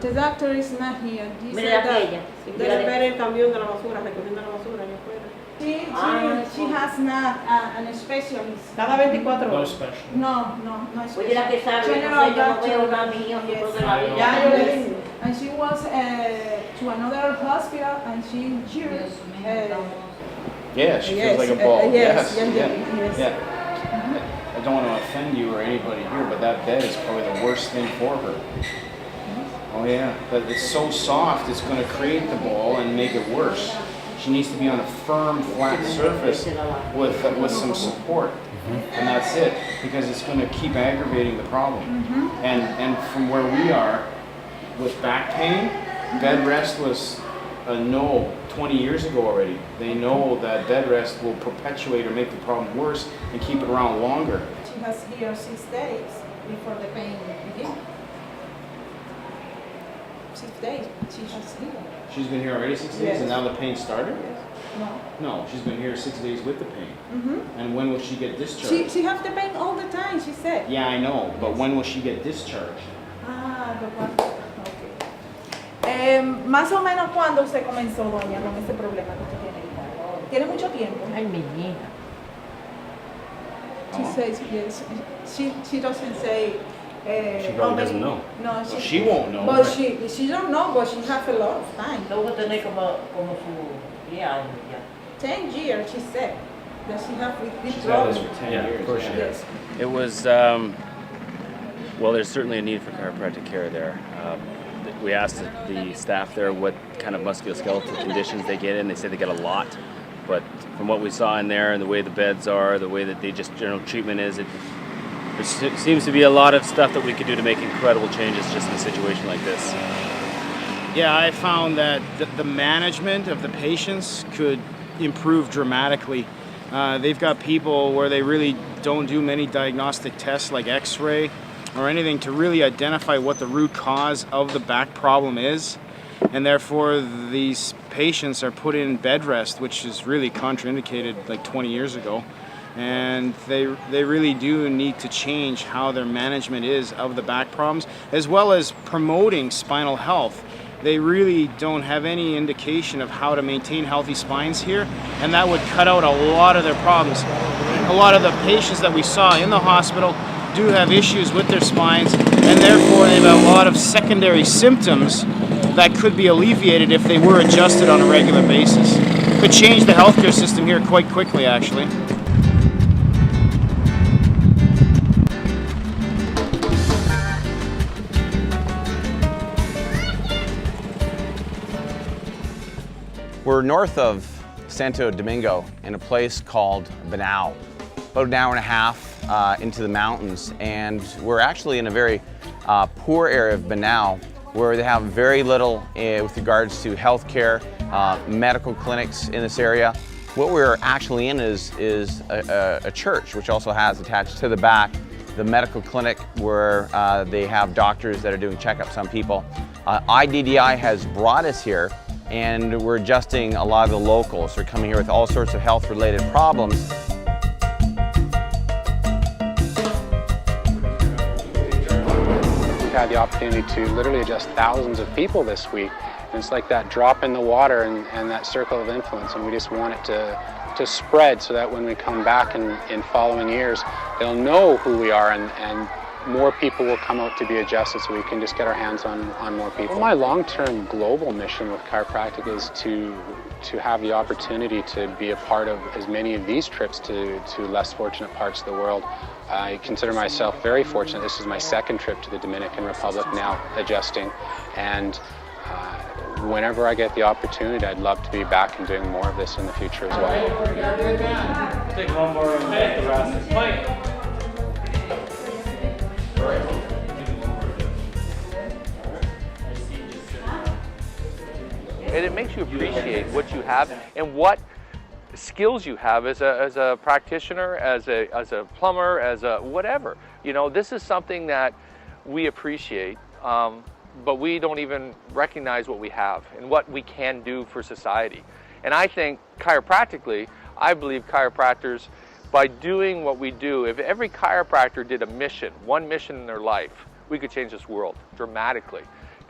The doctor is not here. He Mira said that aquella. Debe ver el camión de la basura, recogiendo la basura allá afuera. she has not an specialist. Cada 24 No horas. special. No Oye, la que specialist. sabe, General no sé, yo no doctor. veo una niña que Yes. de la vida. Ya yo le Yes. dije. And she was to another hospital and she injured. Yeah, she Yes, feels like a ball. yes, yes. yes. Yeah. I don't want to offend you or anybody here, but that bed is probably the worst thing for her. Oh yeah, but it's so soft, it's going to create the ball and make it worse. She needs to be on a firm, flat surface with some support, and that's it, because it's going to keep aggravating the problem. And from where we are, with back pain, bed rest was a no 20 years ago already. They know that bed rest will perpetuate or make the problem worse and keep it around longer. She has here 6 days before the pain begins. 6 days she has here. She's been here already 6 days, Yes. and now the pain started? No. No, she's been here 6 days with the pain. And when will she get discharged? She has the pain all the time, she said. Yeah, I know, but when will she get discharged? Más o menos cuando usted comenzó, doña, con ese problema que usted tiene. ¿Tiene mucho tiempo? Ay, mi hija. She says yes. She doesn't say. She probably doesn't know. No, So she won't know. But she don't know, but she has a lot of time. Tengo que tener como su 10 años ya. 10 years, she said, that she has with this She's had this problem. for 10 Yeah, years. of course she yeah. Yes. It was, well, there's certainly a need for chiropractic care there. We asked the staff there what kind of musculoskeletal conditions they get in. They say they get a lot, but from what we saw in there and the way the beds are, the way that they just general treatment is, there seems to be a lot of stuff that we could do to make incredible changes just in a situation like this. Yeah, I found that the management of the patients could improve dramatically. They've got people where they really don't do many diagnostic tests like x-ray or anything to really identify what the root cause of the back problem is. And therefore these patients are put in bed rest, which is really contraindicated like 20 years ago. And they really do need to change how their management is of the back problems, as well as promoting spinal health. They really don't have any indication of how to maintain healthy spines here, and that would cut out a lot of their problems. A lot of the patients that we saw in the hospital do have issues with their spines, and therefore they have a lot of secondary symptoms that could be alleviated if they were adjusted on a regular basis. Could change the healthcare system here quite quickly, actually. We're north of Santo Domingo in a place called Bonao, about an hour and a half into the mountains, and we're actually in a very poor area of Bonao where they have very little with regards to healthcare, medical clinics in this area. What we're actually in is a church, which also has attached to the back the medical clinic where they have doctors that are doing checkups on people. IDDI has brought us here, and we're adjusting a lot of the locals. They're coming here with all sorts of health-related problems. We've had the opportunity to literally adjust thousands of people this week. And it's like that drop in the water and that circle of influence, and we just want it to spread so that when we come back in following years, they'll know who we are, and more people will come out to be adjusted so we can just get our hands on more people. My long-term global mission with chiropractic is to have the opportunity to be a part of as many of these trips to less fortunate parts of the world. I consider myself very fortunate. This is my second trip to the Dominican Republic now, adjusting, and whenever I get the opportunity, I'd love to be back and doing more of this in the future as well. Take one more and let the rest. And it makes you appreciate what you have and what skills you have as a practitioner, as a plumber, as a whatever. You know, this is something that we appreciate, but we don't even recognize what we have and what we can do for society. And I think chiropractically, I believe chiropractors, by doing what we do, if every chiropractor did a mission, one mission in their life, we could change this world dramatically.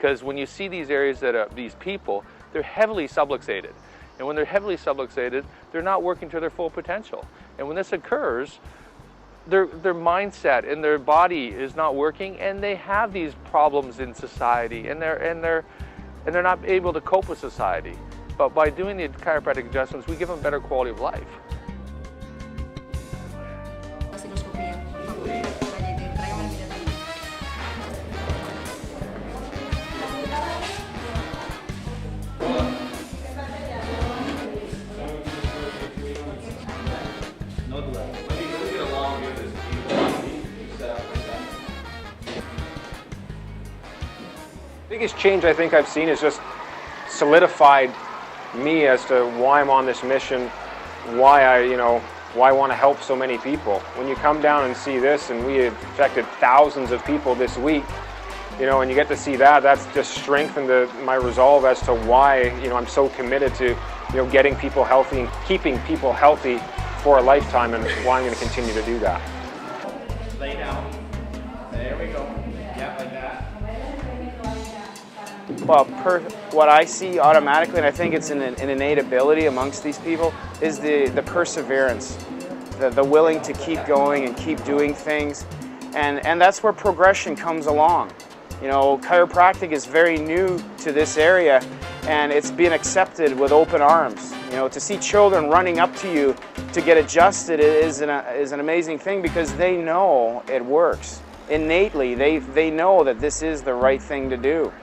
Because when you see these areas that are these people, they're heavily subluxated. And when they're heavily subluxated, they're not working to their full potential. And when this occurs, their mindset and their body is not working, and they have these problems in society, and they're not able to cope with society. But by doing the chiropractic adjustments, we give them better quality of life. Biggest change I think I've seen is just solidified me as to why I'm on this mission, why I want to help so many people. When you come down and see this, and we have affected thousands of people this week, and you get to see that, that's just strengthened my resolve as to why, I'm so committed to, getting people healthy and keeping people healthy for a lifetime, and why I'm going to continue to do that. Lay down. There we go. Yeah, like that. Well, what I see automatically, and I think it's an innate ability amongst these people, is the perseverance, the willing to keep going and keep doing things, and that's where progression comes along. Chiropractic is very new to this area, and it's been accepted with open arms. To see children running up to you to get adjusted is an amazing thing, because they know it works. Innately, they know that this is the right thing to do.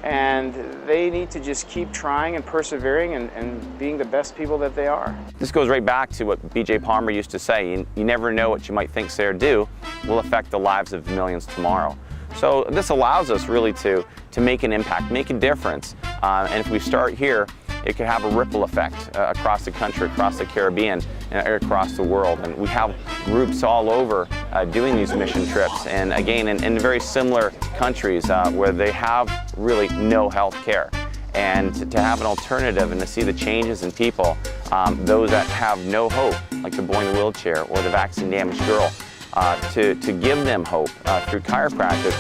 And they need to just keep trying and persevering and being the best people that they are. This goes right back to what B.J. Palmer used to say, you never know what you might think, say, or do will affect the lives of millions tomorrow. So this allows us really to make an impact, make a difference. And if we start here, it could have a ripple effect across the country, across the Caribbean, and across the world. And we have groups all over doing these mission trips, and again, in very similar countries where they have really no health care. And to have an alternative and to see the changes in people, those that have no hope, like the boy in the wheelchair or the vaccine-damaged girl, to give them hope through chiropractic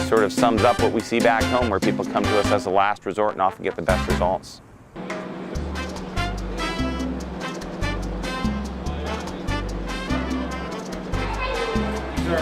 sort of sums up what we see back home, where people come to us as a last resort and often get the best results. Sure,